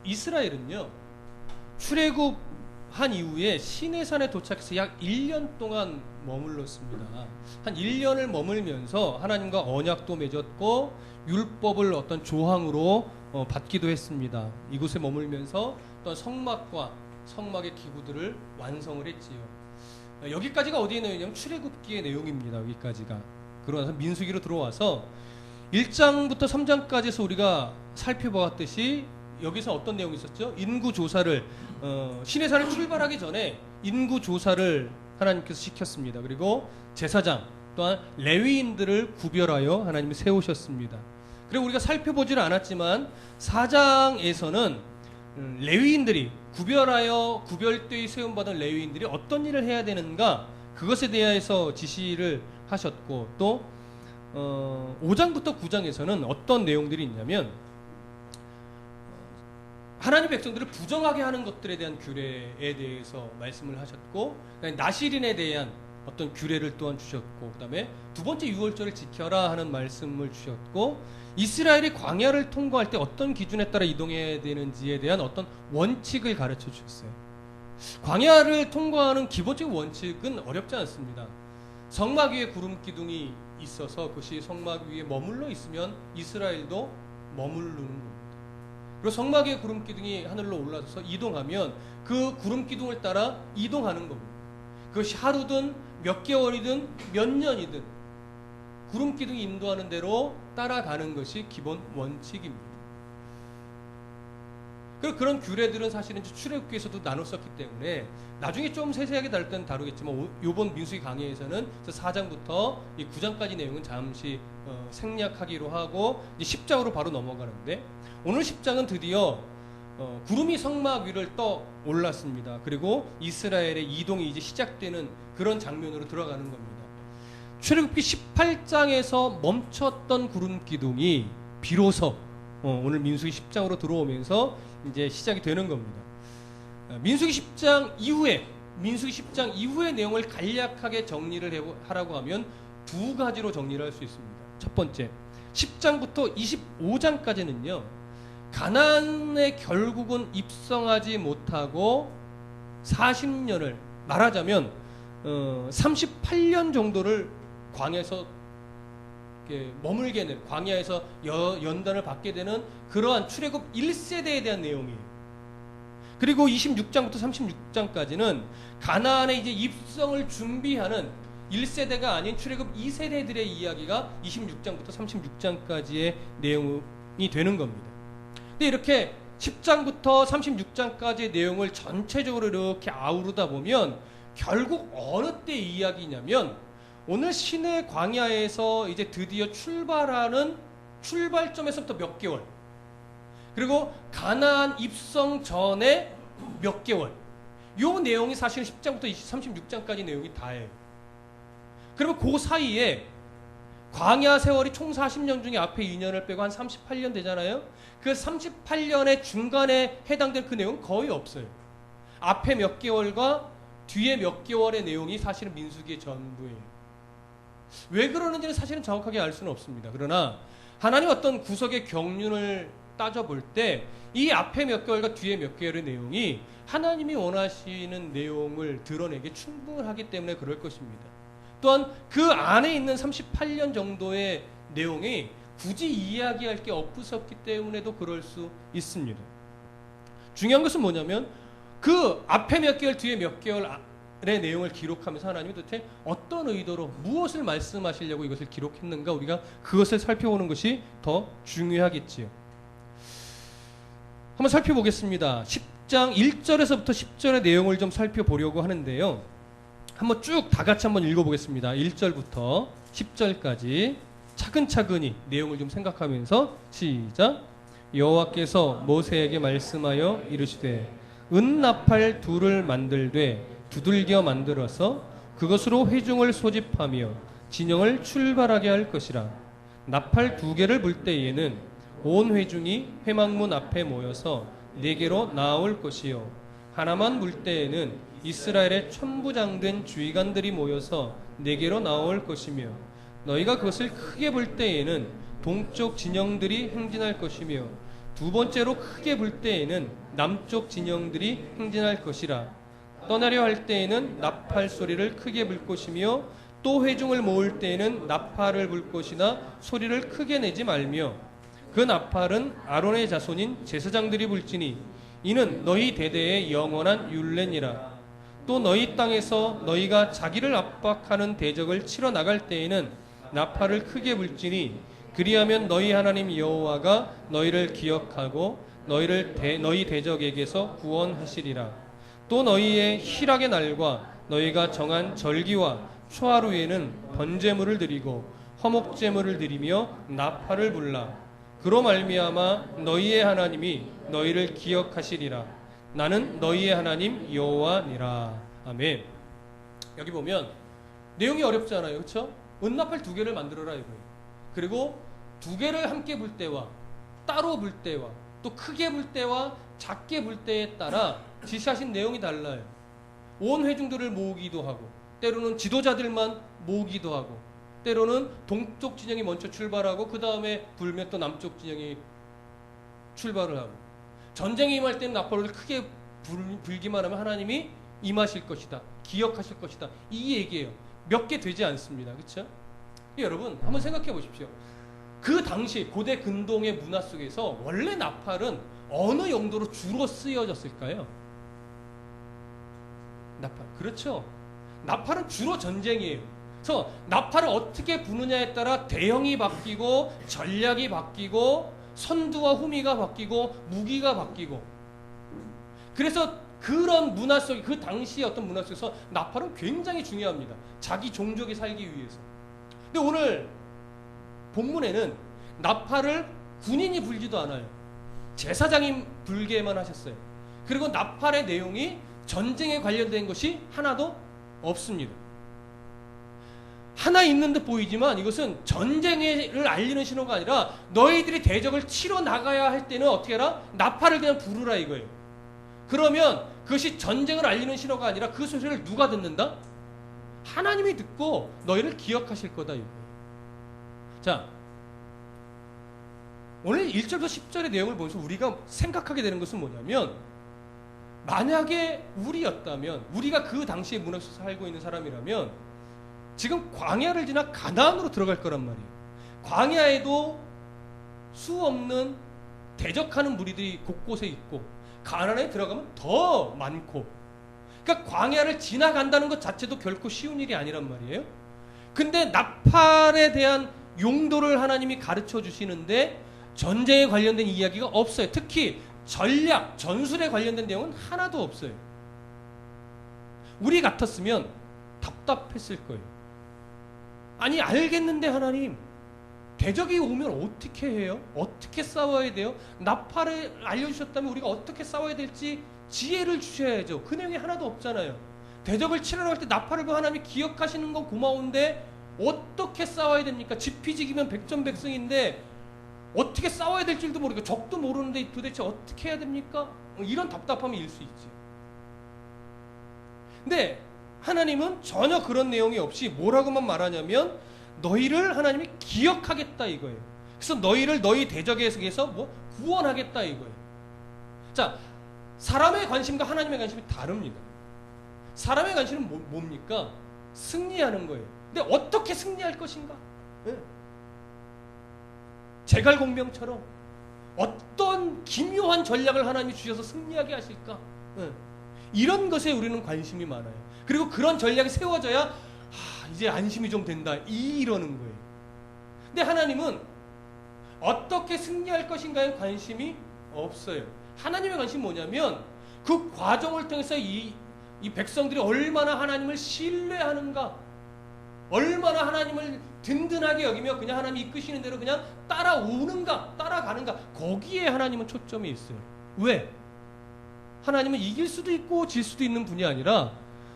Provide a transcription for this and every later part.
이스라엘은요, 출애굽한 이후에 시내산에 도착해서 약 1년 동안 머물렀습니다. 한 1년을 머물면서 하나님과 언약도 맺었고 율법을 어떤 조항으로 받기도 했습니다. 이곳에 머물면서 또한 성막과 성막의 기구들을 완성을 했지요. 여기까지가 어디에 나오냐면 출애굽기의 내용입니다. 여기까지가. 그러고 나서 민수기로 들어와서 1장부터 3장까지에서 우리가 살펴보았듯이 여기서 어떤 내용이 있었죠? 인구조사를 시내산을 출발하기 전에 인구조사를 하나님께서 시켰습니다. 그리고 제사장 또한 레위인들을 구별하여 하나님이 세우셨습니다. 그리고 우리가 살펴보지는 않았지만 4장에서는 레위인들이 구별되어 세움받은 레위인들이 어떤 일을 해야 되는가, 그것에 대해서 지시를 하셨고, 또 5장부터 9장에서는 어떤 내용들이 있냐면 하나님 백성들을 부정하게 하는 것들에 대한 규례에 대해서 말씀을 하셨고, 나실인에 대한 어떤 규례를 또한 주셨고, 그 다음에 두 번째 유월절을 지켜라 하는 말씀을 주셨고, 이스라엘이 광야를 통과할 때 어떤 기준에 따라 이동해야 되는지에 대한 어떤 원칙을 가르쳐 주셨어요. 광야를 통과하는 기본적인 원칙은 어렵지 않습니다. 성막 위에 구름 기둥이 있어서 그것이 성막 위에 머물러 있으면 이스라엘도 머무르는 겁니다. 그리고 성막 위에 구름 기둥이 하늘로 올라서서 이동하면 그 구름 기둥을 따라 이동하는 겁니다. 그것이 하루든 몇 개월이든 몇 년이든 구름 기둥이 인도하는 대로 따라가는 것이 기본 원칙입니다. 그리고 그런 규례들은 사실은 출애굽기에서도 나눴었기 때문에 나중에 좀 세세하게 다룰 때는 다루겠지만, 이번 민수기 강의에서는 4장부터 9장까지 내용은 잠시 생략하기로 하고 이제 10장으로 바로 넘어가는데, 오늘 10장은 드디어 구름이 성막 위를 떠 올랐습니다. 그리고 이스라엘의 이동이 이제 시작되는 그런 장면으로 들어가는 겁니다. 출애굽기 18장에서 멈췄던 구름 기둥이 비로소 오늘 민수기 10장으로 들어오면서 이제 시작이 되는 겁니다. 민수기 10장 이후의 내용을 간략하게 정리를 하라고 하면 두 가지로 정리를 할 수 있습니다. 첫 번째, 10장부터 25장까지는요, 가나안에 결국은 입성하지 못하고 40년을, 말하자면 38년 정도를 광야에서 머물게 되는, 광야에서 연단을 받게 되는 그러한 출애굽 1세대에 대한 내용이에요. 그리고 26장부터 36장까지는 가나안에 이제 입성을 준비하는 1세대가 아닌 출애굽 2세대들의 이야기가 26장부터 36장까지의 내용이 되는 겁니다. 근데 이렇게 10장부터 36장까지의 내용을 전체적으로 이렇게 아우르다 보면 결국 어느 때 이야기냐면 오늘 시내 광야에서 이제 드디어 출발하는 출발점에서부터 몇 개월, 그리고 가나안 입성 전에 몇 개월, 요 내용이 사실 10장부터 36장까지 내용이 다예요. 그러면 그 사이에 광야 세월이 총 40년 중에 앞에 2년을 빼고 한 38년 되잖아요. 그 38년의 중간에 해당될 그 내용은 거의 없어요. 앞에 몇 개월과 뒤에 몇 개월의 내용이 사실은 민수기의 전부예요. 왜 그러는지는 사실은 정확하게 알 수는 없습니다. 그러나 하나님 어떤 구석의 경륜을 따져볼 때 이 앞에 몇 개월과 뒤에 몇 개월의 내용이 하나님이 원하시는 내용을 드러내기 충분하기 때문에 그럴 것입니다. 또한 그 안에 있는 38년 정도의 내용이 굳이 이야기할 게 없었기 때문에도 그럴 수 있습니다. 중요한 것은 뭐냐면 그 앞에 몇 개월 뒤에 몇 개월의 내용을 기록하면서 하나님이 도대체 어떤 의도로 무엇을 말씀하시려고 이것을 기록했는가, 우리가 그것을 살펴보는 것이 더 중요하겠지요. 한번 살펴보겠습니다. 10장 1절에서부터 10절의 내용을 좀 살펴보려고 하는데요. 한번 쭉 다 같이 한번 읽어보겠습니다. 1절부터 10절까지 차근차근히 내용을 좀 생각하면서 시작. 여호와께서 모세에게 말씀하여 이르시되 은나팔 둘을 만들되 두들겨 만들어서 그것으로 회중을 소집하며 진영을 출발하게 할 것이라. 나팔 2개를 불 때에는 온 회중이 회막문 앞에 모여서 4개로 나올 것이요, 하나만 불 때에는 이스라엘의 천부장된 주의관들이 모여서 4개로 나올 것이며, 너희가 그것을 크게 불 때에는 동쪽 진영들이 행진할 것이며, 두 번째로 크게 불 때에는 남쪽 진영들이 행진할 것이라. 떠나려 할 때에는 나팔 소리를 크게 불 것이며 또 회중을 모을 때에는 나팔을 불 것이나 소리를 크게 내지 말며 그 나팔은 아론의 자손인 제사장들이 불지니 이는 너희 대대의 영원한 율례니라. 또 너희 땅에서 너희가 자기를 압박하는 대적을 치러 나갈 때에는 나팔을 크게 불지니 그리하면 너희 하나님 여호와가 너희를 기억하고 너희 대적에게서 구원하시리라. 또 너희의 희락의 날과 너희가 정한 절기와 초하루에는 번제물을 드리고 화목제물을 드리며 나팔을 불라. 그로 말미암아 너희의 하나님이 너희를 기억하시리라. 나는 너희의 하나님 여호와니라. 아멘. 여기 보면 내용이 어렵지 않아요, 그렇죠? 은나팔 2개를 만들어라 이거예요. 그리고 2개를 함께 불 때와 따로 불 때와 또 크게 불 때와 작게 불 때에 따라 지시하신 내용이 달라요. 온 회중들을 모으기도 하고 때로는 지도자들만 모으기도 하고 때로는 동쪽 진영이 먼저 출발하고 그 다음에 불면 또 남쪽 진영이 출발을 하고 전쟁에 임할 때는 나팔을 크게 불기만 하면 하나님이 임하실 것이다. 기억하실 것이다. 이 얘기예요. 몇 개 되지 않습니다. 그렇죠? 여러분 한번 생각해 보십시오. 그 당시 고대 근동의 문화 속에서 원래 나팔은 어느 용도로 주로 쓰여졌을까요? 나팔. 그렇죠. 나팔은 주로 전쟁이에요. 그래서 나팔을 어떻게 부느냐에 따라 대형이 바뀌고 전략이 바뀌고 선두와 후미가 바뀌고 무기가 바뀌고 그래서 그런 문화 속, 그 당시의 어떤 문화 속에서 나팔은 굉장히 중요합니다. 자기 종족이 살기 위해서. 근데 오늘 본문에는 나팔을 군인이 불지도 않아요. 제사장이 불게만 하셨어요. 그리고 나팔의 내용이 전쟁에 관련된 것이 하나도 없습니다. 하나 있는 듯 보이지만 이것은 전쟁을 알리는 신호가 아니라 너희들이 대적을 치러 나가야 할 때는 어떻게 해라? 나팔을 그냥 부르라 이거예요. 그러면 그것이 전쟁을 알리는 신호가 아니라 그 소리를 누가 듣는다? 하나님이 듣고 너희를 기억하실 거다 이거예요. 자, 오늘 1절부터 10절의 내용을 보면서 우리가 생각하게 되는 것은 뭐냐면 만약에 우리였다면 우리가 그 당시의 문화 속에서 살고 있는 사람이라면 지금 광야를 지나 가나안으로 들어갈 거란 말이에요. 광야에도 수 없는 대적하는 무리들이 곳곳에 있고 가나안에 들어가면 더 많고 그러니까 광야를 지나간다는 것 자체도 결코 쉬운 일이 아니란 말이에요. 근데 나팔에 대한 용도를 하나님이 가르쳐 주시는데 전쟁에 관련된 이야기가 없어요. 특히 전략, 전술에 관련된 내용은 하나도 없어요. 우리 같았으면 답답했을 거예요. 아니 알겠는데 하나님 대적이 오면 어떻게 해요? 어떻게 싸워야 돼요? 나팔을 알려주셨다면 우리가 어떻게 싸워야 될지 지혜를 주셔야죠. 그 내용이 하나도 없잖아요. 대적을 치러러 갈 때 나팔을 그 하나님이 기억하시는 건 고마운데 어떻게 싸워야 됩니까? 지피지기면 백전백승인데 어떻게 싸워야 될 줄도 모르고 적도 모르는데 도대체 어떻게 해야 됩니까? 이런 답답함이 일 수 있지. 근데 하나님은 전혀 그런 내용이 없이 뭐라고만 말하냐면 너희를 하나님이 기억하겠다 이거예요. 그래서 너희를 너희 대적에서 뭐 구원하겠다 이거예요. 자, 사람의 관심과 하나님의 관심이 다릅니다. 사람의 관심은 뭡니까? 승리하는 거예요. 근데 어떻게 승리할 것인가? 네. 제갈공명처럼 어떤 기묘한 전략을 하나님이 주셔서 승리하게 하실까? 네. 이런 것에 우리는 관심이 많아요. 그리고 그런 전략이 세워져야 이제 안심이 좀 된다 이러는 거예요. 근데 하나님은 어떻게 승리할 것인가에 관심이 없어요. 하나님의 관심이 뭐냐면 그 과정을 통해서 이 백성들이 얼마나 하나님을 신뢰하는가, 얼마나 하나님을 든든하게 여기며 그냥 하나님이 이끄시는 대로 그냥 따라오는가, 따라가는가, 거기에 하나님은 초점이 있어요. 왜? 하나님은 이길 수도 있고 질 수도 있는 분이 아니라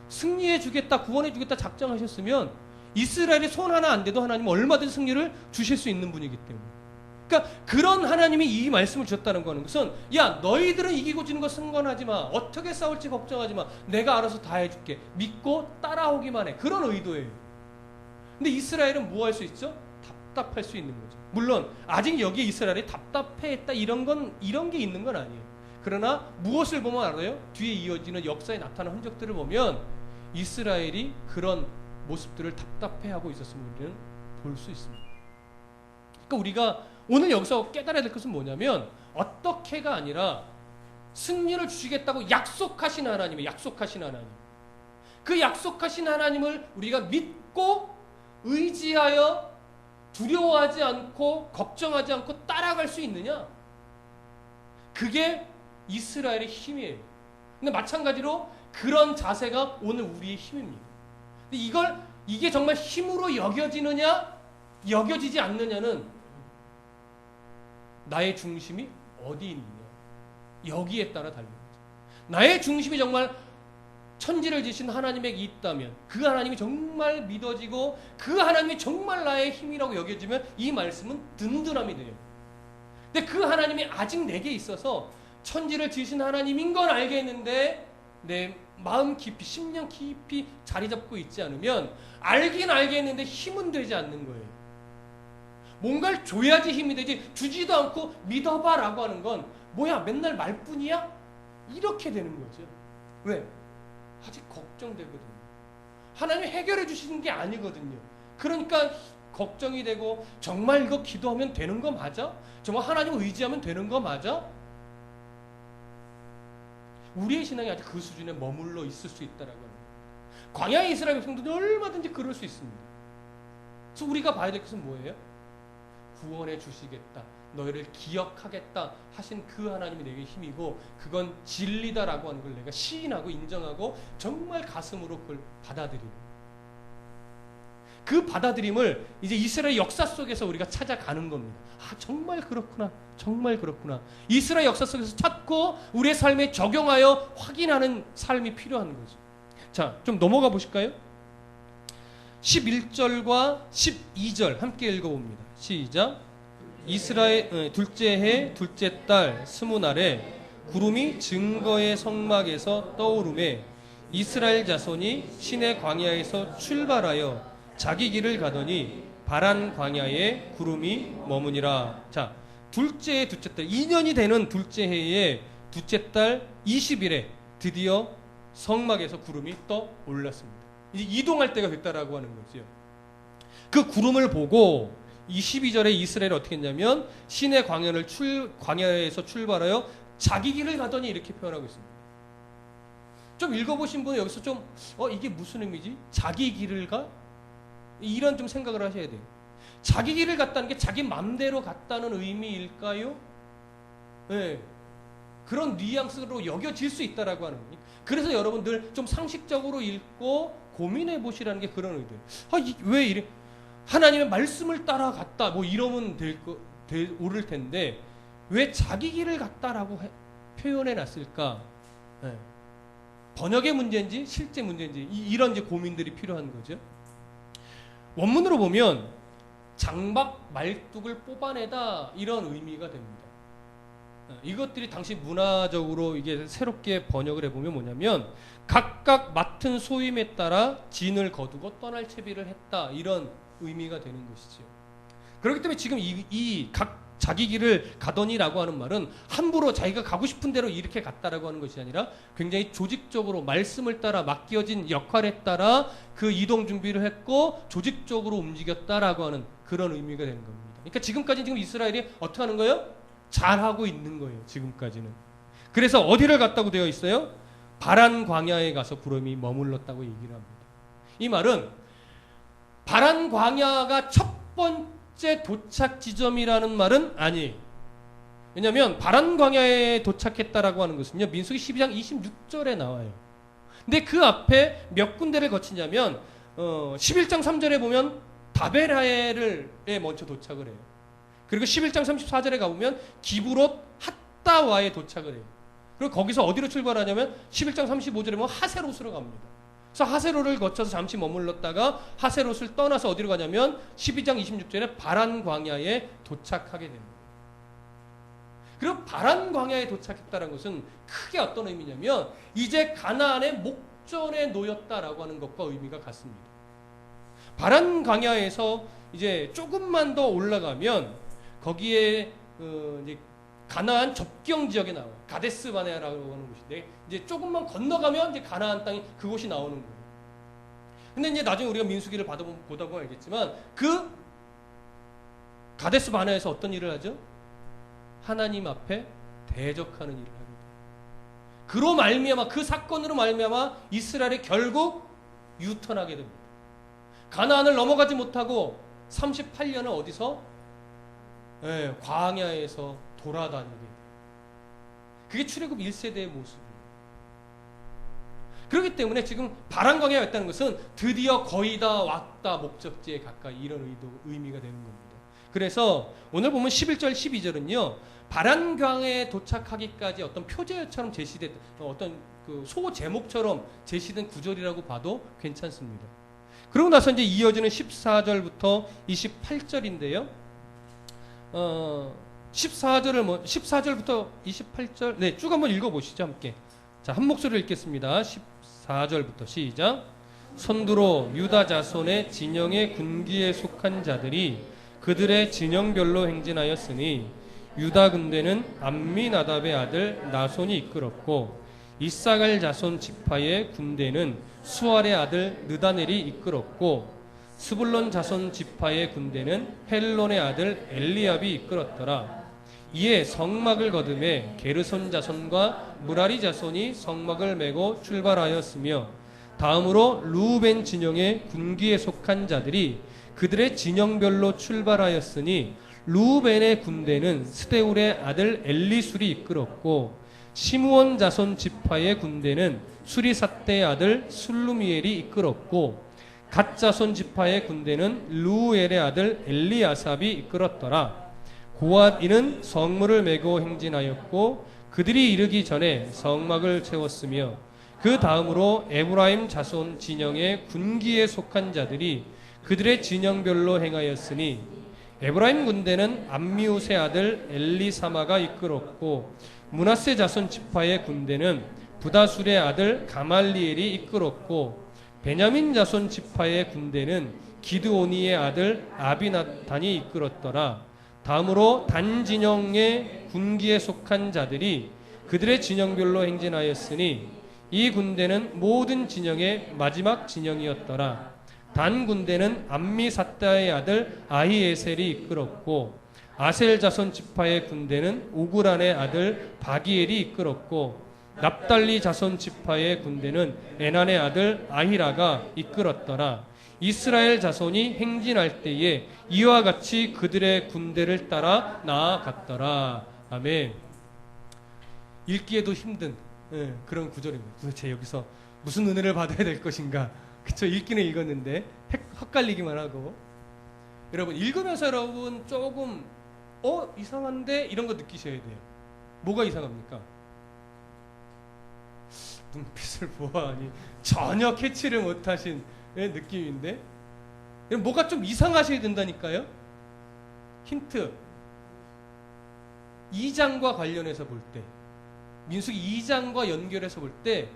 승리해 주겠다, 구원해 주겠다 작정하셨으면 이스라엘이 손 하나 안 대도 하나님은 얼마든지 승리를 주실 수 있는 분이기 때문에. 그러니까 그런 하나님이 이 말씀을 주셨다는 거는 것은 야 너희들은 이기고 지는 거 상관하지 마, 어떻게 싸울지 걱정하지 마, 내가 알아서 다 해줄게, 믿고 따라오기만 해, 그런 의도예요. 근데 이스라엘은 뭐 할 수 있죠? 답답할 수 있는 거죠. 물론 아직 여기에 이스라엘이 답답해했다 이런 게 있는 건 아니에요. 그러나 무엇을 보면 알아요? 뒤에 이어지는 역사에 나타나는 흔적들을 보면 이스라엘이 그런 모습들을 답답해하고 있었음을 우리는 볼 수 있습니다. 그러니까 우리가 오늘 여기서 깨달아야 될 것은 뭐냐면 어떻게가 아니라 승리를 주시겠다고 약속하신 하나님의 약속하신 하나님, 그 약속하신 하나님을 우리가 믿고 의지하여 두려워하지 않고 걱정하지 않고 따라갈 수 있느냐? 그게 이스라엘의 힘이에요. 근데 마찬가지로 그런 자세가 오늘 우리의 힘입니다. 근데 이게 정말 힘으로 여겨지느냐 여겨지지 않느냐는 나의 중심이 어디 있느냐 여기에 따라 달립니다. 나의 중심이 정말 천지를 지신 하나님에게 있다면, 그 하나님이 정말 믿어지고 그 하나님이 정말 나의 힘이라고 여겨지면 이 말씀은 든든함이 돼요. 근데 그 하나님이 아직 내게 있어서 천지를 지신 하나님인 건 알겠는데 내 마음 깊이, 심령 깊이 자리 잡고 있지 않으면 알긴 알겠는데 힘은 되지 않는 거예요. 뭔가를 줘야지 힘이 되지, 주지도 않고 믿어봐 라고 하는 건 뭐야 맨날 말뿐이야? 이렇게 되는 거죠. 왜? 아직 걱정되거든요. 하나님이 해결해 주시는 게 아니거든요. 그러니까 걱정이 되고 정말 이거 기도하면 되는 거 맞아? 정말 하나님을 의지하면 되는 거 맞아? 우리의 신앙이 아직 그 수준에 머물러 있을 수 있다라고 합니다. 광야의 이스라엘 백성들도 얼마든지 그럴 수 있습니다. 그래서 우리가 봐야 될 것은 뭐예요? 구원해 주시겠다, 너희를 기억하겠다 하신 그 하나님이 내게 힘이고 그건 진리다라고 하는 걸 내가 시인하고 인정하고 정말 가슴으로 그걸 받아들이고, 그 받아들임을 이제 이스라엘 역사 속에서 우리가 찾아가는 겁니다. 아 정말 그렇구나, 정말 그렇구나. 이스라엘 역사 속에서 찾고 우리의 삶에 적용하여 확인하는 삶이 필요한 거죠. 자, 좀 넘어가 보실까요? 11절과 12절 함께 읽어봅니다. 시작. 이스라엘 둘째 해 둘째 달 20날에 구름이 증거의 성막에서 떠오르매 이스라엘 자손이 시내 광야에서 출발하여 자기 길을 가더니 바란 광야에 구름이 머무니라. 자, 둘째 해 둘째 달 2년이 되는 둘째 해의 둘째 달 20일에 드디어 성막에서 구름이 떠올랐습니다. 이제 이동할 때가 됐다라고 하는 거죠. 그 구름을 보고 22절에 이스라엘이 어떻게 했냐면 시내 광야에서 출발하여 자기 길을 가더니 이렇게 표현하고 있습니다. 좀 읽어보신 분은 여기서 좀 이게 무슨 의미지? 자기 길을 가? 이런 좀 생각을 하셔야 돼요. 자기 길을 갔다는 게 자기 맘대로 갔다는 의미일까요? 네. 그런 뉘앙스로 여겨질 수 있다라고 하는 거예요. 그래서 여러분들 좀 상식적으로 읽고 고민해 보시라는 게 그런 의도예요. 왜 이래? 하나님의 말씀을 따라갔다 뭐 이러면 옳을 텐데 왜 자기 길을 갔다라고 표현해 놨을까? 네. 번역의 문제인지 실제 문제인지 이런 이제 고민들이 필요한 거죠. 원문으로 보면 장박 말뚝을 뽑아내다 이런 의미가 됩니다. 이것들이 당시 문화적으로 이게 새롭게 번역을 해보면 뭐냐면 각각 맡은 소임에 따라 진을 거두고 떠날 채비를 했다 이런 의미가 되는 것이죠. 그렇기 때문에 지금 이 각 자기 길을 가더니라고 하는 말은 함부로 자기가 가고 싶은 대로 이렇게 갔다라고 하는 것이 아니라 굉장히 조직적으로 말씀을 따라 맡겨진 역할에 따라 그 이동 준비를 했고 조직적으로 움직였다라고 하는 그런 의미가 되는 겁니다. 그러니까 지금까지 지금 이스라엘이 어떻게 하는 거예요? 잘하고 있는 거예요. 지금까지는. 그래서 어디를 갔다고 되어 있어요? 바란 광야에 가서 구름이 머물렀다고 얘기를 합니다. 이 말은 바란 광야가 첫 번째 도착 지점이라는 말은 아니에요. 왜냐하면 바란 광야에 도착했다라고 하는 것은요, 민수기 12장 26절에 나와요. 근데 그 앞에 몇 군데를 거치냐면 11장 3절에 보면 다베라엘에 먼저 도착을 해요. 그리고 11장 34절에 가보면 기브롯 핫다와에 도착을 해요. 그리고 거기서 어디로 출발하냐면 11장 35절에 보면 하세롯으로 갑니다. 그래서 하세롯을 거쳐서 잠시 머물렀다가 하세롯을 떠나서 어디로 가냐면 12장 26절에 바란 광야에 도착하게 됩니다. 그리고 바란 광야에 도착했다는 것은 크게 어떤 의미냐면 이제 가나안의 목전에 놓였다라고 하는 것과 의미가 같습니다. 바란 광야에서 이제 조금만 더 올라가면 거기에 이제 가나안 접경 지역에 나와요. 가데스 바네아라고 하는 곳인데 이제 조금만 건너가면 이제 가나안 땅이 그곳이 나오는 거예요. 근데 이제 나중에 우리가 민수기를 보다 보면 알겠지만 그 가데스 바네아에서 어떤 일을 하죠? 하나님 앞에 대적하는 일을 합니다. 그로 말미암아 그 사건으로 말미암아 이스라엘이 결국 유턴하게 됩니다. 가나안을 넘어가지 못하고 38년을 어디서? 광야에서 돌아다니게 돼요. 그게 출애굽 1세대의 모습이에요. 그렇기 때문에 지금 바란광야에 왔다는 것은 드디어 거의 다 왔다, 목적지에 가까이, 이런 의미가 되는 겁니다. 그래서 오늘 보면 11절 12절은요 바란광야에 도착하기까지 어떤 표제처럼 제시된 어떤 그 소 제목처럼 제시된 구절이라고 봐도 괜찮습니다. 그러고 나서 이제 이어지는 14절부터 28절인데요. 14절부터 28절 쭉 한번 읽어보시죠. 함께. 자, 한 목소리로 읽겠습니다. 14절부터 시작. 선두로 유다 자손의 진영의 군기에 속한 자들이 그들의 진영별로 행진하였으니 유다 군대는 암미나답의 아들 나손이 이끌었고 이사갈 자손 지파의 군대는 수알의 아들 느다넬이 이끌었고 스불론 자손 지파의 군대는 헬론의 아들 엘리압이 이끌었더라. 이에 성막을 거듭해 게르손 자손과 무라리 자손이 성막을 메고 출발하였으며 다음으로 루벤 진영의 군기에 속한 자들이 그들의 진영별로 출발하였으니 루벤의 군대는 스데울의 아들 엘리술이 이끌었고 시므온 자손 지파의 군대는 수리삿대의 아들 술루미엘이 이끌었고 갓 자손 지파의 군대는 루엘의 아들 엘리아삽이 이끌었더라. 고앗인은 성문을 메고 행진하였고 그들이 이르기 전에 성막을 채웠으며 그 다음으로 에브라임 자손 진영의 군기에 속한 자들이 그들의 진영별로 행하였으니 에브라임 군대는 암미웃의 아들 엘리사마가 이끌었고 므낫세 자손 지파의 군대는 부다술의 아들 가말리엘이 이끌었고 베냐민 자손 지파의 군대는 기드오니의 아들 아비나탄이 이끌었더라. 다음으로 단 진영의 군기에 속한 자들이 그들의 진영별로 행진하였으니 이 군대는 모든 진영의 마지막 진영이었더라. 단 군대는 암미사다의 아들 아히에셀이 이끌었고 아셀 자손 지파의 군대는 오그란의 아들 바기엘이 이끌었고 납달리 자손 지파의 군대는 에난의 아들 아히라가 이끌었더라. 이스라엘 자손이 행진할 때에 이와 같이 그들의 군대를 따라 나아갔더라. 아멘. 읽기에도 힘든 그런 구절입니다. 도대체 여기서 무슨 은혜를 받아야 될 것인가? 그쵸? 읽기는 읽었는데 헷갈리기만 하고. 여러분 읽으면서 여러분 조금 이상한데 이런 거 느끼셔야 돼요. 뭐가 이상합니까? 눈빛을 보아하니 전혀 캐치를 못하신 느낌인데 뭐가 좀 이상하셔야 된다니까요. 힌트 2장과 관련해서 볼 때 민수기 2장과 연결해서 볼 때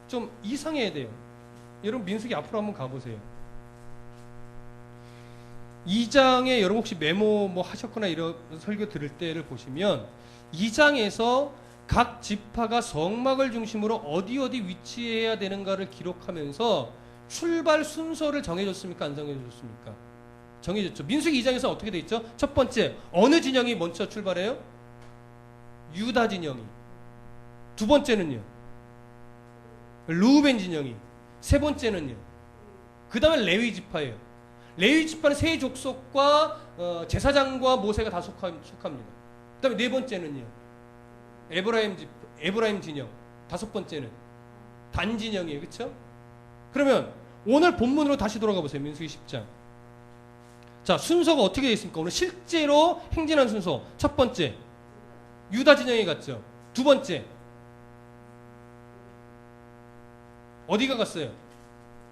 좀 이상해야 돼요. 여러분 민수기 앞으로 한번 가보세요. 2장에 여러분 혹시 메모 하셨거나 이런 설교 들을 때를 보시면 2장에서 각 지파가 성막을 중심으로 어디 위치해야 되는가를 기록하면서 출발 순서를 정해줬습니까? 안 정해줬습니까? 정해졌죠. 민수기 2장에서 어떻게 돼 있죠? 첫 번째, 어느 진영이 먼저 출발해요? 유다 진영이. 두 번째는요? 루벤 진영이. 세 번째는요? 그 다음에 레위 지파예요. 레위 지파는 세 족속과 제사장과 모세가 다 속합니다. 그 다음에 네 번째는요? 에브라임 진영. 다섯 번째는 단 진영이에요. 그렇죠? 그러면 오늘 본문으로 다시 돌아가 보세요. 민수기 10장. 자, 순서가 어떻게 되어 있습니까? 오늘 실제로 행진한 순서. 첫 번째, 유다 진영에 갔죠. 두 번째, 어디가 갔어요?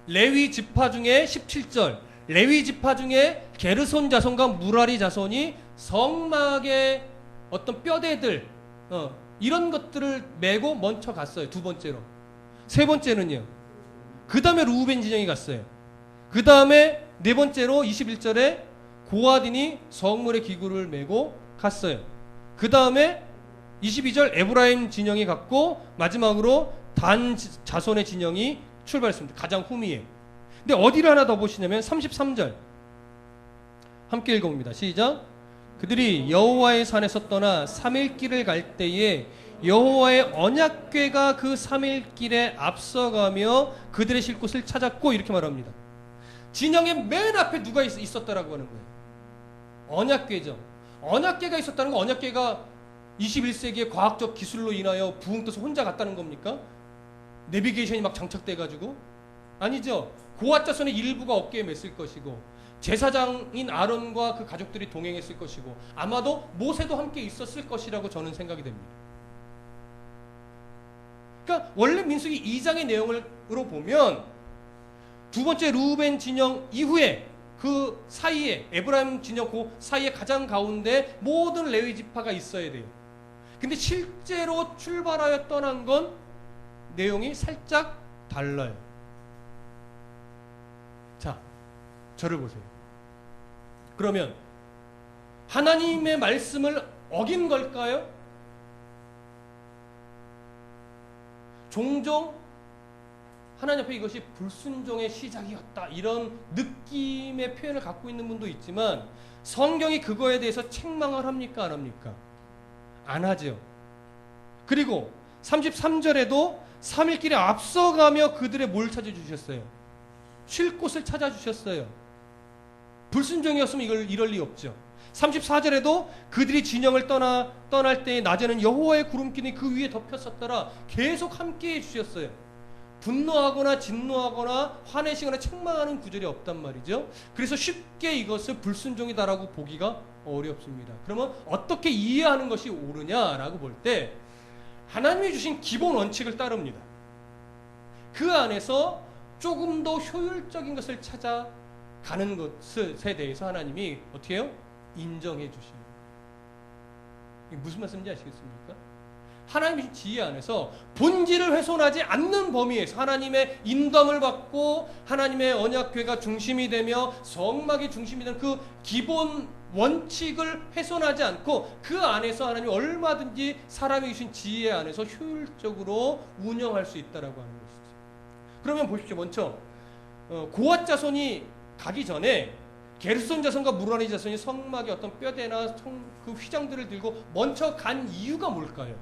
레위 지파 중에 17절. 레위 지파 중에 게르손 자손과 무라리 자손이 성막의 어떤 뼈대들, 이런 것들을 메고 먼저 갔어요. 두 번째로. 세 번째는요. 그 다음에 루벤 진영이 갔어요. 그 다음에 네 번째로 21절에 고하딘이 성물의 기구를 메고 갔어요. 그 다음에 22절 에브라임 진영이 갔고 마지막으로 단 자손의 진영이 출발했습니다. 가장 후미에. 근데 어디를 하나 더 보시냐면 33절 함께 읽어봅니다. 시작. 그들이 여호와의 산에서 떠나 3일 길을 갈 때에 여호와의 언약궤가 그 3일 길에 앞서가며 그들의 쉴 곳을 찾았고 이렇게 말합니다. 진영의 맨 앞에 누가 있었다라고 하는 거예요. 언약궤죠. 언약궤가 있었다는 건 언약궤가 21세기의 과학적 기술로 인하여 부흥 떠서 혼자 갔다는 겁니까? 내비게이션이 막 장착돼가지고? 아니죠. 고핫 자손의 일부가 어깨에 맸을 것이고 제사장인 아론과 그 가족들이 동행했을 것이고 아마도 모세도 함께 있었을 것이라고 저는 생각이 됩니다. 그러니까 원래 민수기 2장의 내용으로 보면 두 번째 루벤 진영 이후에 그 사이에 에브라임 진영 그 사이에 가장 가운데 모든 레위 지파가 있어야 돼요. 근데 실제로 출발하여 떠난 건 내용이 살짝 달라요. 자, 저를 보세요. 그러면 하나님의 말씀을 어긴 걸까요? 종종 하나님 앞에 이것이 불순종의 시작이었다 이런 느낌의 표현을 갖고 있는 분도 있지만 성경이 그거에 대해서 책망을 합니까? 안 합니까? 안 하죠. 그리고 33절에도 3일길에 앞서가며 그들의 뭘 찾아주셨어요? 쉴 곳을 찾아주셨어요. 불순종이었으면 이럴 리 없죠. 34절에도 그들이 진영을 떠날 때에 낮에는 여호와의 구름기니 그 위에 덮였었더라. 계속 함께해 주셨어요. 분노하거나 진노하거나 화내시거나 책망하는 구절이 없단 말이죠. 그래서 쉽게 이것을 불순종이다라고 보기가 어렵습니다. 그러면 어떻게 이해하는 것이 옳으냐라고 볼 때 하나님이 주신 기본 원칙을 따릅니다. 그 안에서 조금 더 효율적인 것을 찾아가는 것에 대해서 하나님이 어떻게 해요? 인정해 주시는 거예요. 이게 무슨 말씀인지 아시겠습니까? 하나님의 지혜 안에서 본질을 훼손하지 않는 범위에서 하나님의 인감을 받고 하나님의 언약궤가 중심이 되며 성막이 중심이 되는 그 기본 원칙을 훼손하지 않고 그 안에서 하나님이 얼마든지 사람이 주신 지혜 안에서 효율적으로 운영할 수 있다라고 하는 것이죠. 그러면 보십시오. 먼저 고핫 자손이 가기 전에 게르손 자손과 무라리 자손이 성막의 어떤 뼈대나 그 휘장들을 들고 먼저 간 이유가 뭘까요?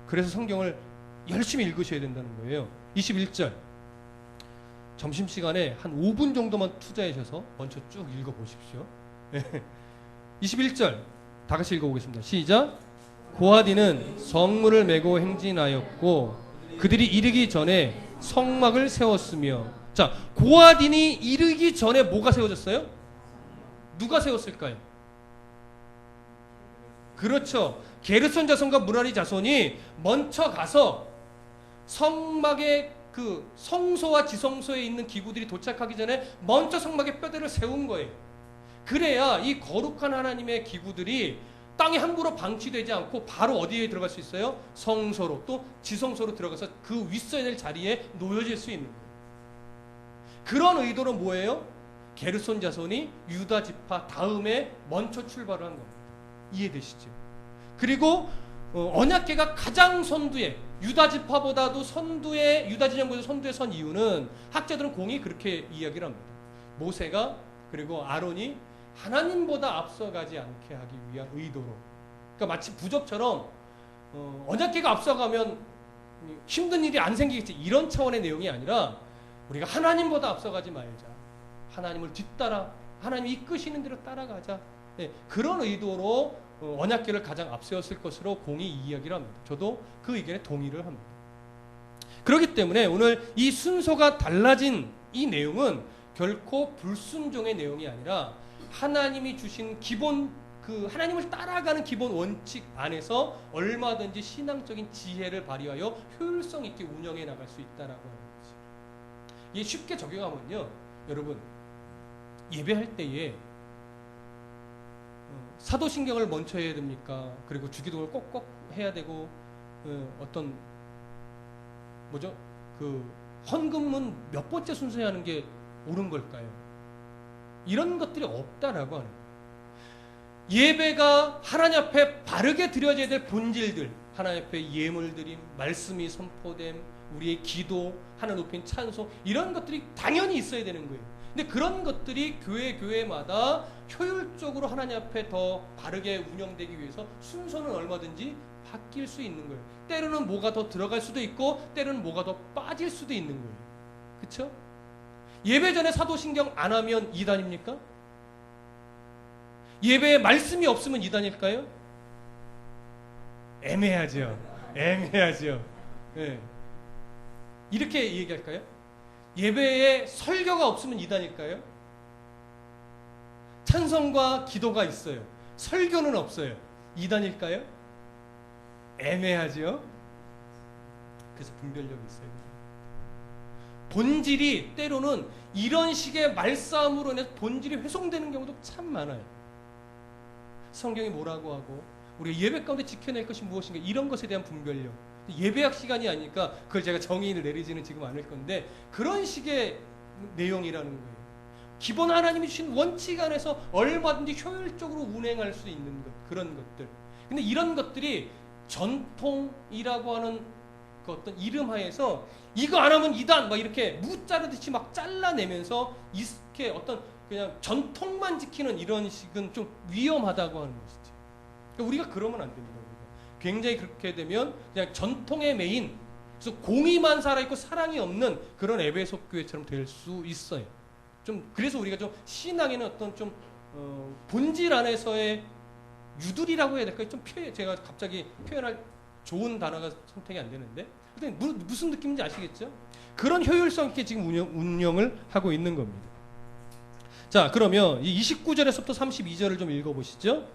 그래서 성경을 열심히 읽으셔야 된다는 거예요. 21절 점심시간에 한 5분 정도만 투자하셔서 먼저 쭉 읽어보십시오. 21절 다 같이 읽어보겠습니다. 시작. 고하디는 성문을 메고 행진하였고 그들이 이르기 전에 성막을 세웠으며. 자, 고하딘이 이르기 전에 뭐가 세워졌어요? 누가 세웠을까요? 그렇죠. 게르손 자손과 무라리 자손이 먼저 가서 성막의 그 성소와 지성소에 있는 기구들이 도착하기 전에 먼저 성막의 뼈대를 세운 거예요. 그래야 이 거룩한 하나님의 기구들이 땅에 함부로 방치되지 않고 바로 어디에 들어갈 수 있어요? 성소로 또 지성소로 들어가서 그 윗서야 될 자리에 놓여질 수 있는 거예요. 그런 의도로 뭐예요? 게르손 자손이 유다 지파 다음에 먼저 출발을 한 겁니다. 이해되시죠? 그리고 언약궤가 가장 선두에 유다 지파보다도 선두에 유다 진영보다 선두에 선 이유는 학자들은 공히 그렇게 이야기를 합니다. 모세가 그리고 아론이 하나님보다 앞서가지 않게 하기 위한 의도로. 그러니까 마치 부적처럼 언약궤가 앞서가면 힘든 일이 안 생기겠지 이런 차원의 내용이 아니라 우리가 하나님보다 앞서가지 말자. 하나님을 뒤따라 하나님이 이끄시는 대로 따라가자. 네, 그런 의도로 언약궤를 가장 앞세웠을 것으로 공이 이야기를 합니다. 저도 그 의견에 동의를 합니다. 그렇기 때문에 오늘 이 순서가 달라진 이 내용은 결코 불순종의 내용이 아니라 하나님이 주신 기본 그 하나님을 따라가는 기본 원칙 안에서 얼마든지 신앙적인 지혜를 발휘하여 효율성 있게 운영해 나갈 수 있다라고 하는 거죠. 이게 쉽게 적용하면요, 여러분 예배할 때에 사도신경을 먼저 해야 됩니까? 그리고 주기도를 꼭꼭 해야 되고 어떤 뭐죠? 그 헌금은 몇 번째 순서에 하는 게 옳은 걸까요? 이런 것들이 없다라고 하는 거예요. 예배가 하나님 앞에 바르게 드려져야 될 본질들, 하나님 앞에 예물드림, 말씀이 선포됨, 우리의 기도, 하나님 높인 찬송, 이런 것들이 당연히 있어야 되는 거예요. 근데 그런 것들이 교회마다 효율적으로 하나님 앞에 더 바르게 운영되기 위해서 순서는 얼마든지 바뀔 수 있는 거예요. 때로는 뭐가 더 들어갈 수도 있고 때로는 뭐가 더 빠질 수도 있는 거예요. 그렇죠? 예배 전에 사도신경 안 하면 이단입니까? 예배에 말씀이 없으면 이단일까요? 애매하죠. 애매하죠. 네. 이렇게 얘기할까요? 예배에 설교가 없으면 이단일까요? 찬송과 기도가 있어요. 설교는 없어요. 이단일까요? 애매하죠. 그래서 분별력이 있어요. 본질이 때로는 이런 식의 말싸움으로 인해서 본질이 훼손되는 경우도 참 많아요. 성경이 뭐라고 하고 우리가 예배 가운데 지켜낼 것이 무엇인가, 이런 것에 대한 분별력. 예배학 시간이 아니니까 그걸 제가 정의를 내리지는 지금 않을 건데, 그런 식의 내용이라는 거예요. 기본 하나님이 주신 원칙 안에서 얼마든지 효율적으로 운행할 수 있는 것, 그런 것들. 근데 이런 것들이 전통이라고 하는 그 어떤 이름 하에서 이거 안 하면 이단 막 이렇게 무 자르듯이 막 잘라내면서 이렇게 어떤 그냥 전통만 지키는 이런 식은 좀 위험하다고 하는 것이죠. 그러니까 우리가 그러면 안 됩니다. 굉장히 그렇게 되면 그냥 전통에 매인, 그래서 공의만 살아있고 사랑이 없는 그런 에베소 교회처럼 될 수 있어요. 좀 그래서 우리가 좀 신앙에는 어떤 좀 본질 안에서의 유들이라고 해야 될까요? 좀 제가 갑자기 표현할 좋은 단어가 선택이 안 되는데, 무슨 느낌인지 아시겠죠? 그런 효율성 있게 지금 운영을 하고 있는 겁니다. 자, 그러면 이 29절에서부터 32절을 좀 읽어보시죠.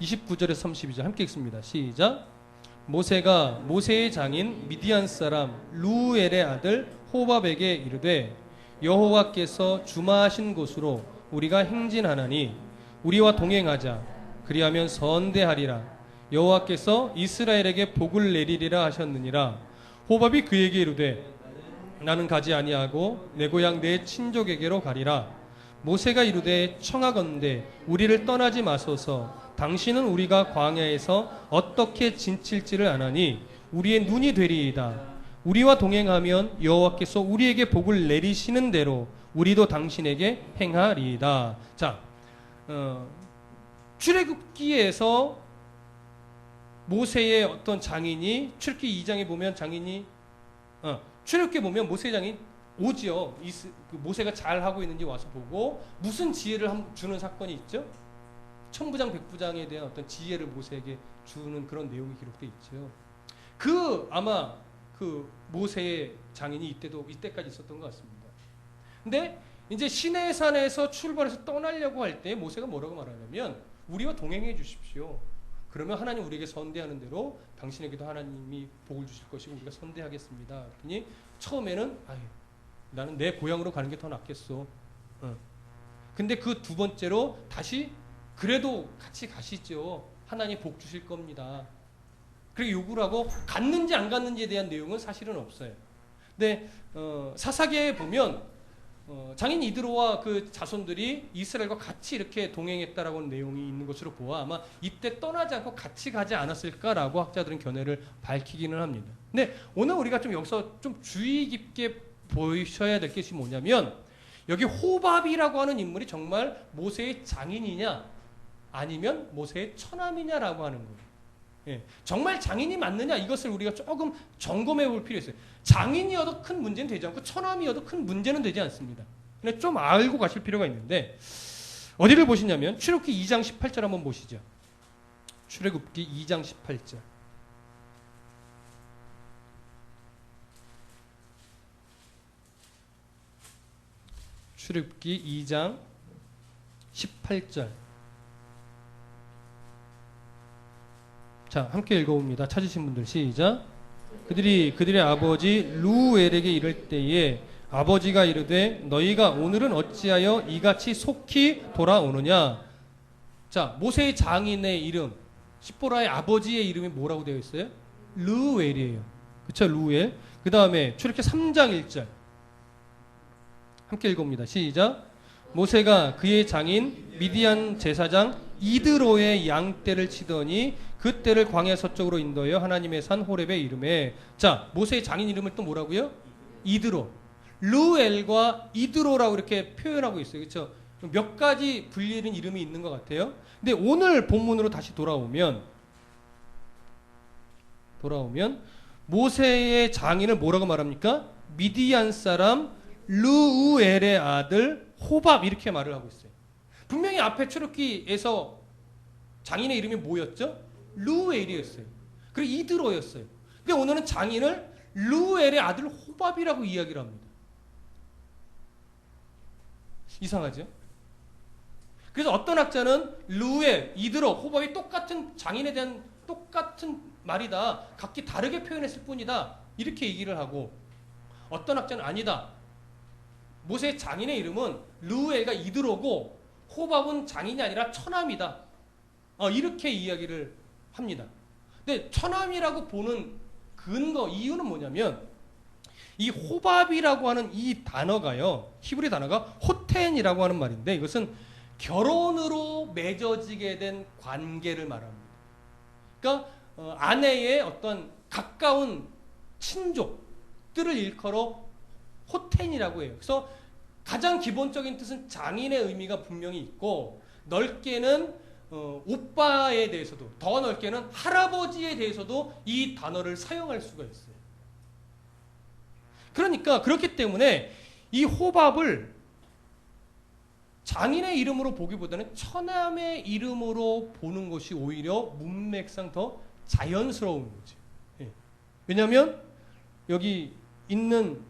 29절에서 32절 함께 읽습니다. 시작. 모세가 모세의 장인 미디안 사람 루엘의 아들 호밥에게 이르되 여호와께서 주마하신 곳으로 우리가 행진하나니 우리와 동행하자. 그리하면 선대하리라. 여호와께서 이스라엘에게 복을 내리리라 하셨느니라. 호밥이 그에게 이르되 나는 가지 아니하고 내 고향 내 친족에게로 가리라. 모세가 이르되 청하건대 우리를 떠나지 마소서. 당신은 우리가 광야에서 어떻게 지칠지를 아나니 우리의 눈이 되리이다. 우리와 동행하면 여호와께서 우리에게 복을 내리시는 대로 우리도 당신에게 행하리이다. 자, 출애굽기에서 모세의 어떤 장인이, 출애굽기 2장에 보면 장인이, 출애굽기에 보면 모세의 장인 오지요. 모세가 잘 하고 있는지 와서 보고 무슨 지혜를 주는 사건이 있죠. 천부장 백부장에 대한 어떤 지혜를 모세에게 주는 그런 내용이 기록되어 있죠. 아마 그 모세의 장인이 이때까지 있었던 것 같습니다. 근데 이제 시내산에서 출발해서 떠나려고 할 때 모세가 뭐라고 말하냐면 우리와 동행해 주십시오. 그러면 하나님 우리에게 선대하는 대로 당신에게도 하나님이 복을 주실 것이고 우리가 선대하겠습니다. 그랬더니 처음에는 나는 내 고향으로 가는 게 더 낫겠어. 근데 그 두 번째로 다시 그래도 같이 가시죠. 하나님 복 주실 겁니다. 그렇게 요구를 하고 갔는지 안 갔는지에 대한 내용은 사실은 없어요. 근데 사사기에 보면 장인 이드로와 그 자손들이 이스라엘과 같이 이렇게 동행했다라고 하는 내용이 있는 것으로 보아 아마 이때 떠나지 않고 같이 가지 않았을까라고 학자들은 견해를 밝히기는 합니다. 근데 오늘 우리가 좀 여기서 좀 주의 깊게 보셔야 될 것이 뭐냐면 여기 호밥이라고 하는 인물이 정말 모세의 장인이냐 아니면 모세의 처남이냐라고 하는 거예요. 예, 정말 장인이 맞느냐 이것을 우리가 조금 점검해 볼 필요가 있어요. 장인이어도 큰 문제는 되지 않고 처남이어도 큰 문제는 되지 않습니다. 근데 좀 알고 가실 필요가 있는데 어디를 보시냐면 출애굽기 2장 18절 한번 보시죠. 출애굽기 2장 18절. 출애굽기 2장 18절. 자, 함께 읽어봅니다. 찾으신 분들 시작. 그들의 아버지 루엘에게 이를 때에 아버지가 이르되 너희가 오늘은 어찌하여 이같이 속히 돌아오느냐. 자, 모세의 장인의 이름, 시보라의 아버지의 이름이 뭐라고 되어 있어요? 루엘이에요. 그쵸? 루엘. 그 다음에 출애굽기 3장 1절 함께 읽어봅니다. 시작. 모세가 그의 장인 미디안 제사장 이드로의 양떼를 치더니 그 떼를 광야 서쪽으로 인도하여 하나님의 산 호렙에 이름에. 자, 모세의 장인 이름을 또 뭐라고요? 이드로. 르엘과 이드로라고 이렇게 표현하고 있어요. 그렇죠? 몇 가지 불리는 이름이 있는 것 같아요. 근데 오늘 본문으로 다시 돌아오면 모세의 장인을 뭐라고 말합니까? 미디안 사람 르우엘의 아들 호밥, 이렇게 말을 하고 있어요. 분명히 앞에 출애굽기에서 장인의 이름이 뭐였죠? 르우엘이었어요. 그리고 이드로였어요. 근데 오늘은 장인을 르우엘의 아들 호밥이라고 이야기를 합니다. 이상하죠? 그래서 어떤 학자는 르우엘, 이드로, 호밥이 똑같은, 장인에 대한 똑같은 말이다, 각기 다르게 표현했을 뿐이다, 이렇게 얘기를 하고, 어떤 학자는 아니다, 모세의 장인의 이름은 르우엘과 이드로고 호밥은 장인이 아니라 처남이다, 이렇게 이야기를 합니다. 근데 처남이라고 보는 근거, 이유는 뭐냐면 이 호밥이라고 하는 이 단어가요, 히브리 단어가 호텐이라고 하는 말인데, 이것은 결혼으로 맺어지게 된 관계를 말합니다. 그러니까 아내의 어떤 가까운 친족들을 일컬어 호텐이라고 해요. 그래서 가장 기본적인 뜻은 장인의 의미가 분명히 있고, 넓게는 오빠에 대해서도, 더 넓게는 할아버지에 대해서도 이 단어를 사용할 수가 있어요. 그러니까 그렇기 때문에 이 호밥을 장인의 이름으로 보기보다는 처남의 이름으로 보는 것이 오히려 문맥상 더 자연스러운 거지. 예. 왜냐하면 여기 있는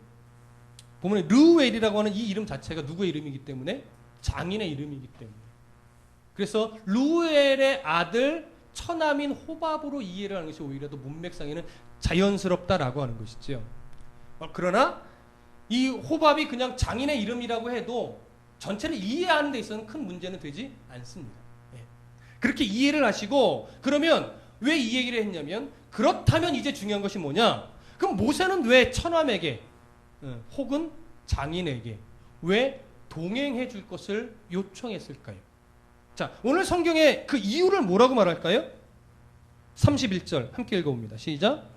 보면 르우엘이라고 하는 이 이름 자체가 누구의 이름이기 때문에? 장인의 이름이기 때문에. 그래서 르우엘의 아들 처남인 호밥으로 이해를 하는 것이 오히려 더 문맥상에는 자연스럽다라고 하는 것이죠. 그러나 이 호밥이 그냥 장인의 이름이라고 해도 전체를 이해하는 데 있어서는 큰 문제는 되지 않습니다. 예. 그렇게 이해를 하시고, 그러면 왜 이 얘기를 했냐면, 그렇다면 이제 중요한 것이 뭐냐? 그럼 모세는 왜 처남에게 혹은 장인에게 왜 동행해 줄 것을 요청했을까요? 자, 오늘 성경에 그 이유를 뭐라고 말할까요? 31절 함께 읽어봅니다. 시작.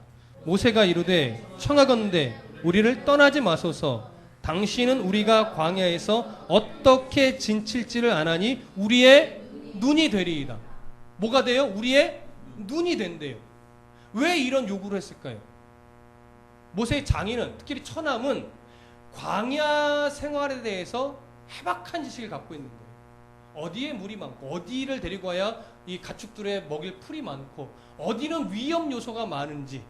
모세가 이르되 청하건대 우리를 떠나지 마소서. 당신은 우리가 광야에서 어떻게 지칠지를 아나니 우리의 눈이 되리이다. 뭐가 돼요? 우리의 눈이 된대요. 왜 이런 요구를 했을까요? 모세의 장인은, 특히 처남은 광야 생활에 대해서 해박한 지식을 갖고 있는 거예요. 어디에 물이 많고, 어디를 데리고 와야 이 가축들의 먹일 풀이 많고, 어디는 위험 요소가 많은지.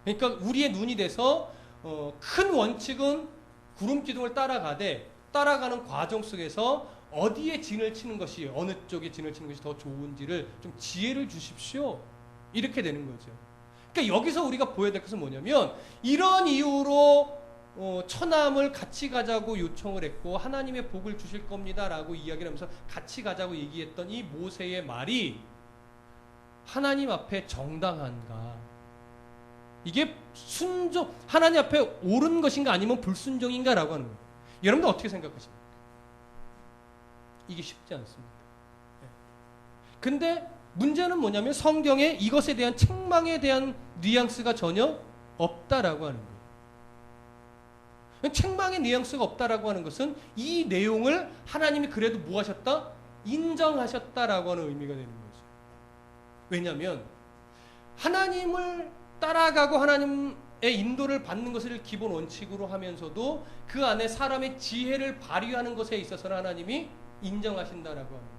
그러니까 우리의 눈이 돼서 큰 원칙은 구름 기둥을 따라가되, 따라가는 과정 속에서 어디에 진을 치는 것이, 어느 쪽에 진을 치는 것이 더 좋은지를 좀 지혜를 주십시오, 이렇게 되는 거죠. 그러니까 여기서 우리가 보여야 될 것은 뭐냐면, 이런 이유로 처남을 같이 가자고 요청을 했고 하나님의 복을 주실 겁니다 라고 이야기를 하면서 같이 가자고 얘기했던 이 모세의 말이 하나님 앞에 정당한가, 이게 순종, 하나님 앞에 옳은 것인가 아니면 불순종인가 라고 하는 거예요. 여러분들 어떻게 생각하십니까? 이게 쉽지 않습니다. 근데 문제는 뭐냐면 성경에 이것에 대한 책망에 대한 뉘앙스가 전혀 없다라고 하는 거예요. 책망의 뉘앙스가 없다라고 하는 것은 이 내용을 하나님이 그래도 뭐 하셨다? 인정하셨다라고 하는 의미가 되는 거죠. 왜냐하면 하나님을 따라가고 하나님의 인도를 받는 것을 기본 원칙으로 하면서도 그 안에 사람의 지혜를 발휘하는 것에 있어서는 하나님이 인정하신다라고 하는 거예요.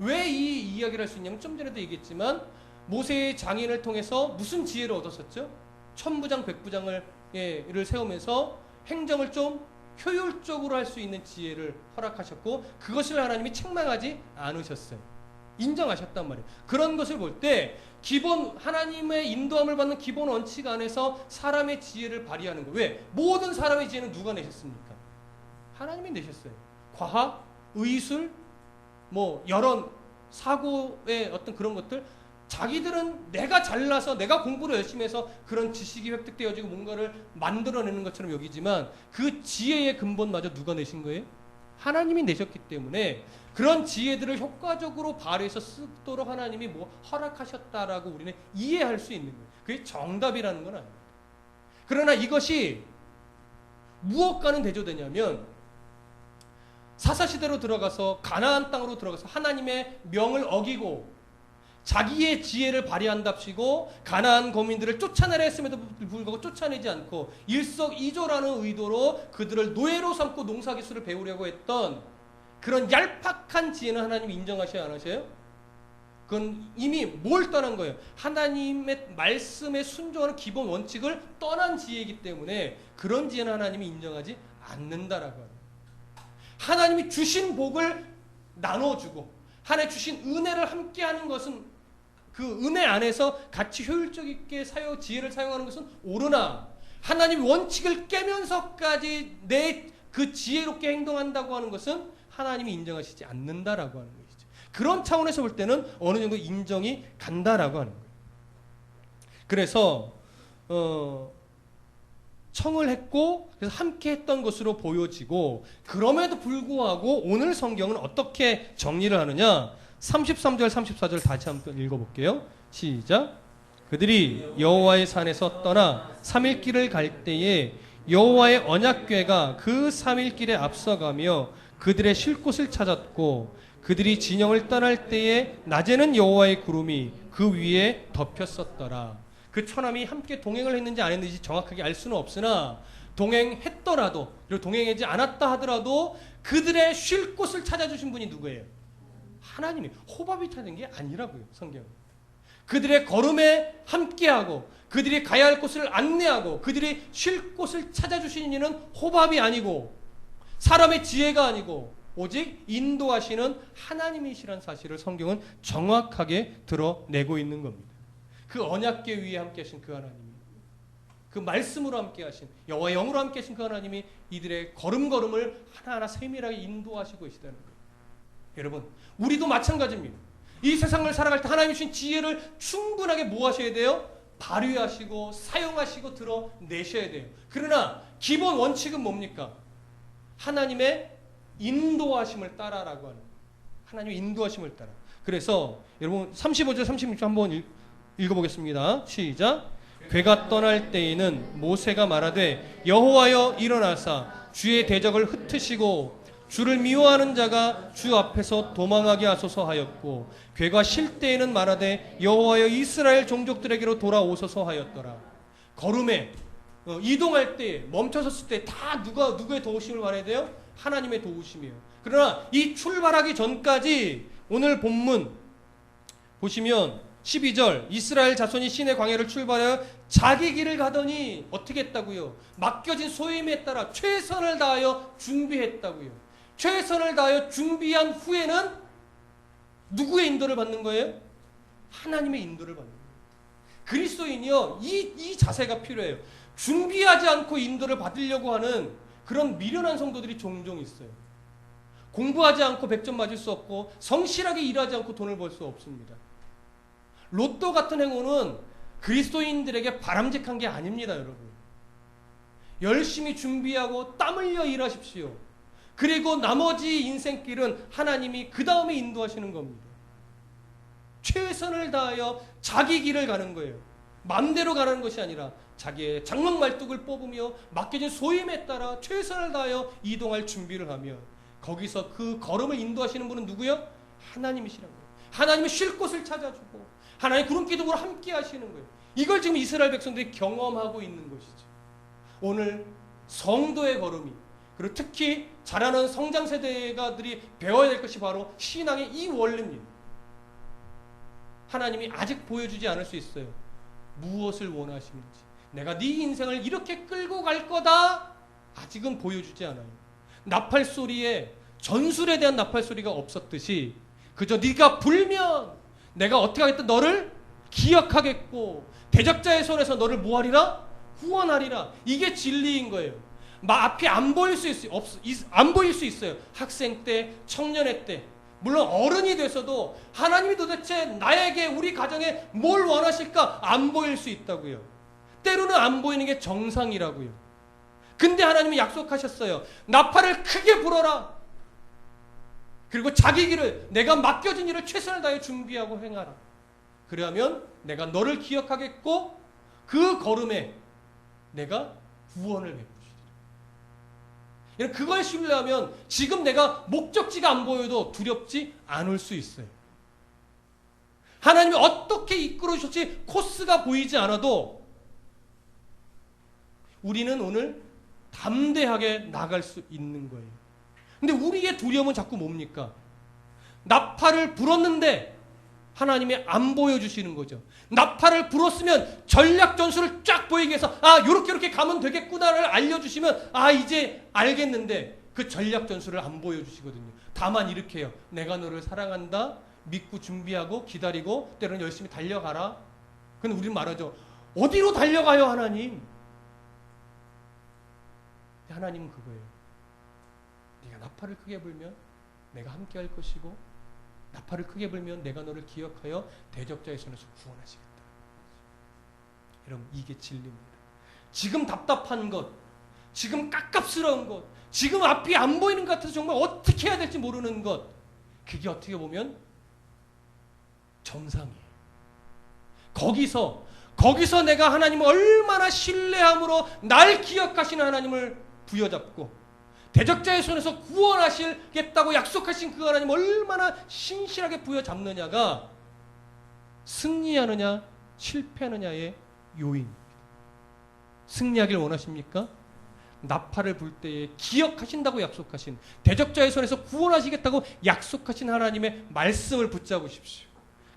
왜 이 이야기를 할 수 있냐면, 좀 전에도 얘기했지만 모세의 장인을 통해서 무슨 지혜를 얻었었죠? 천부장 백부장을 세우면서 행정을 좀 효율적으로 할 수 있는 지혜를 허락하셨고, 그것을 하나님이 책망하지 않으셨어요. 인정하셨단 말이에요. 그런 것을 볼 때 기본 하나님의 인도함을 받는 기본 원칙 안에서 사람의 지혜를 발휘하는 거예요. 왜? 모든 사람의 지혜는 누가 내셨습니까? 하나님이 내셨어요. 과학, 의술, 여러 사고의 어떤 그런 것들, 자기들은 내가 잘나서 내가 공부를 열심히 해서 그런 지식이 획득되어지고 뭔가를 만들어내는 것처럼 여기지만 그 지혜의 근본마저 누가 내신 거예요? 하나님이 내셨기 때문에 그런 지혜들을 효과적으로 발휘해서 쓰도록 하나님이 뭐 허락하셨다라고 우리는 이해할 수 있는 거예요. 그게 정답이라는 건 아닙니다. 그러나 이것이 무엇과는 대조되냐면 사사시대로 들어가서 가나안 땅으로 들어가서 하나님의 명을 어기고 자기의 지혜를 발휘한답시고 가나안 거민들을 쫓아내려 했음에도 불구하고 쫓아내지 않고 일석이조라는 의도로 그들을 노예로 삼고 농사기술을 배우려고 했던 그런 얄팍한 지혜는 하나님이 인정하셔야 안 하셔요? 그건 이미 뭘 떠난 거예요? 하나님의 말씀에 순종하는 기본 원칙을 떠난 지혜이기 때문에 그런 지혜는 하나님이 인정하지 않는다라고 하는 거예요. 하나님이 주신 복을 나눠주고 하나님 주신 은혜를 함께하는 것은 그 은혜 안에서 같이 효율적 있게 지혜를 사용하는 것은 옳으나 하나님 원칙을 깨면서까지 내 그 지혜롭게 행동한다고 하는 것은 하나님이 인정하시지 않는다라고 하는 것이죠. 그런 차원에서 볼 때는 어느 정도 인정이 간다라고 하는 거예요. 그래서 청을 했고 그래서 함께 했던 것으로 보여지고 그럼에도 불구하고 오늘 성경은 어떻게 정리를 하느냐 33절 34절 다시 한번 읽어볼게요. 시작. 그들이 여호와의 산에서 떠나 3일 길을 갈 때에 여호와의 언약궤가 그 3일 길에 앞서가며 그들의 쉴 곳을 찾았고 그들이 진영을 떠날 때에 낮에는 여호와의 구름이 그 위에 덮였었더라. 그 처남이 함께 동행을 했는지 안 했는지 정확하게 알 수는 없으나 동행했더라도 그리고 동행하지 않았다 하더라도 그들의 쉴 곳을 찾아주신 분이 누구예요? 하나님이. 호밥이 찾은 게 아니라고요. 성경은. 그들의 걸음에 함께하고 그들이 가야 할 곳을 안내하고 그들이 쉴 곳을 찾아주시는 이는 호밥이 아니고 사람의 지혜가 아니고 오직 인도하시는 하나님이시라는 사실을 성경은 정확하게 드러내고 있는 겁니다. 그 언약궤 위에 함께 하신 그 하나님이 그 말씀으로 함께 하신 여호와의 영으로 함께 하신 그 하나님이 이들의 걸음걸음을 하나하나 세밀하게 인도하시고 계시다는 거예요. 여러분 우리도 마찬가지입니다. 이 세상을 살아갈 때 하나님이 주신 지혜를 충분하게 뭐 하셔야 돼요? 발휘하시고 사용하시고 드러내셔야 돼요. 그러나 기본 원칙은 뭡니까? 하나님의 인도하심을 따라라고 하는 거예요. 하나님의 인도하심을 따라. 그래서 여러분 35절 36절 한번 읽어보겠습니다. 시작. 괴가 떠날 때에는 모세가 말하되 여호와여 일어나사 주의 대적을 흩으시고 주를 미워하는 자가 주 앞에서 도망하게 하소서 하였고 괴가 쉴 때에는 말하되 여호와여 이스라엘 종족들에게로 돌아오소서 하였더라. 걸음에 이동할 때 멈춰섰을 때 다 누구의 도우심을 말해야 돼요? 하나님의 도우심이에요. 그러나 이 출발하기 전까지 오늘 본문 보시면 12절 이스라엘 자손이 시내 광야를 출발하여 자기 길을 가더니 어떻게 했다고요? 맡겨진 소임에 따라 최선을 다하여 준비했다고요. 최선을 다하여 준비한 후에는 누구의 인도를 받는 거예요? 하나님의 인도를 받는 거예요. 그리스도인이요 이 자세가 필요해요. 준비하지 않고 인도를 받으려고 하는 그런 미련한 성도들이 종종 있어요. 공부하지 않고 100점 맞을 수 없고 성실하게 일하지 않고 돈을 벌 수 없습니다. 로또 같은 행운은 그리스도인들에게 바람직한 게 아닙니다, 여러분. 열심히 준비하고 땀 흘려 일하십시오. 그리고 나머지 인생길은 하나님이 그 다음에 인도하시는 겁니다. 최선을 다하여 자기 길을 가는 거예요. 마음대로 가는 것이 아니라 자기의 장막말뚝을 뽑으며 맡겨진 소임에 따라 최선을 다하여 이동할 준비를 하며 거기서 그 걸음을 인도하시는 분은 누구요? 하나님이시라는 거예요. 하나님의 쉴 곳을 찾아주고 하나님의 구름 기둥으로 함께 하시는 거예요. 이걸 지금 이스라엘 백성들이 경험하고 있는 것이죠. 오늘 성도의 걸음이 그리고 특히 자라는 성장 세대가들이 배워야 될 것이 바로 신앙의 이 원리입니다. 하나님이 아직 보여주지 않을 수 있어요. 무엇을 원하시는지. 내가 네 인생을 이렇게 끌고 갈 거다. 아직은 보여주지 않아요. 나팔 소리에 전술에 대한 나팔 소리가 없었듯이 그저 네가 불면 내가 어떻게 하겠다 너를 기억하겠고 대적자의 손에서 너를 뭐하리라? 후원하리라. 이게 진리인 거예요. 앞이 안 보일 수 있어요. 안 보일 수 있어요. 학생 때, 청년의 때. 물론 어른이 돼서도 하나님이 도대체 나에게 우리 가정에 뭘 원하실까 안 보일 수 있다고요. 때로는 안 보이는 게 정상이라고요. 근데 하나님이 약속하셨어요. 나팔을 크게 불어라. 그리고 자기 길을, 내가 맡겨진 일을 최선을 다해 준비하고 행하라. 그러면 내가 너를 기억하겠고 그 걸음에 내가 구원을 베푸시리라. 그걸 신뢰하면 지금 내가 목적지가 안 보여도 두렵지 않을 수 있어요. 하나님이 어떻게 이끌어 주실지 코스가 보이지 않아도 우리는 오늘 담대하게 나갈 수 있는 거예요. 근데 우리의 두려움은 자꾸 뭡니까? 나팔을 불었는데 하나님이 안 보여주시는 거죠. 나팔을 불었으면 전략 전술을 쫙 보이게 해서 요렇게 가면 되겠구나를 알려주시면 이제 알겠는데 그 전략 전술을 안 보여주시거든요. 다만 이렇게 해요. 내가 너를 사랑한다. 믿고 준비하고 기다리고 때로는 열심히 달려가라. 근데 우리는 말하죠. 어디로 달려가요 하나님? 하나님은 그거예요. 네가 나팔을 크게 불면 내가 함께 할 것이고 나팔을 크게 불면 내가 너를 기억하여 대적자의 손에서 구원하시겠다. 여러분 이게 진리입니다. 지금 답답한 것, 지금 깝깝스러운 것, 지금 앞이 안 보이는 것 같아서 정말 어떻게 해야 될지 모르는 것, 그게 어떻게 보면 정상이에요. 거기서 내가 하나님을 얼마나 신뢰함으로 날 기억하시는 하나님을 부여잡고 대적자의 손에서 구원하시겠다고 약속하신 그 하나님 얼마나 신실하게 부여잡느냐가 승리하느냐 실패하느냐의 요인입니다. 승리하길 원하십니까? 나팔을 불 때에 기억하신다고 약속하신 대적자의 손에서 구원하시겠다고 약속하신 하나님의 말씀을 붙잡으십시오.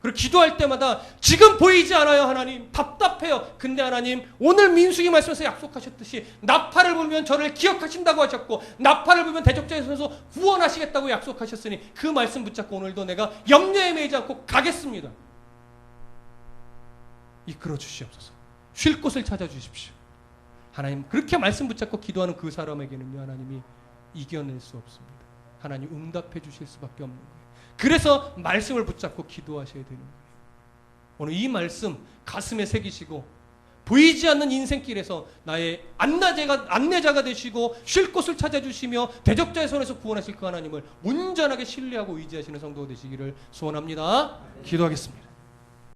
그리고 기도할 때마다 지금 보이지 않아요 하나님, 답답해요. 근데 하나님 오늘 민수기 말씀에서 약속하셨듯이 나팔을 불면 저를 기억하신다고 하셨고 나팔을 불면 대적자의 손에서 구원하시겠다고 약속하셨으니 그 말씀 붙잡고 오늘도 내가 염려에 매이지 않고 가겠습니다. 이끌어 주시옵소서. 쉴 곳을 찾아주십시오. 하나님 그렇게 말씀 붙잡고 기도하는 그 사람에게는요 하나님이 이겨낼 수 없습니다. 하나님 응답해 주실 수밖에 없는 거예요. 그래서 말씀을 붙잡고 기도하셔야 되는 거예요. 오늘 이 말씀 가슴에 새기시고 보이지 않는 인생길에서 나의 안내자가 되시고 쉴 곳을 찾아주시며 대적자의 손에서 구원하실 그 하나님을 온전하게 신뢰하고 의지하시는 성도가 되시기를 소원합니다. 기도하겠습니다.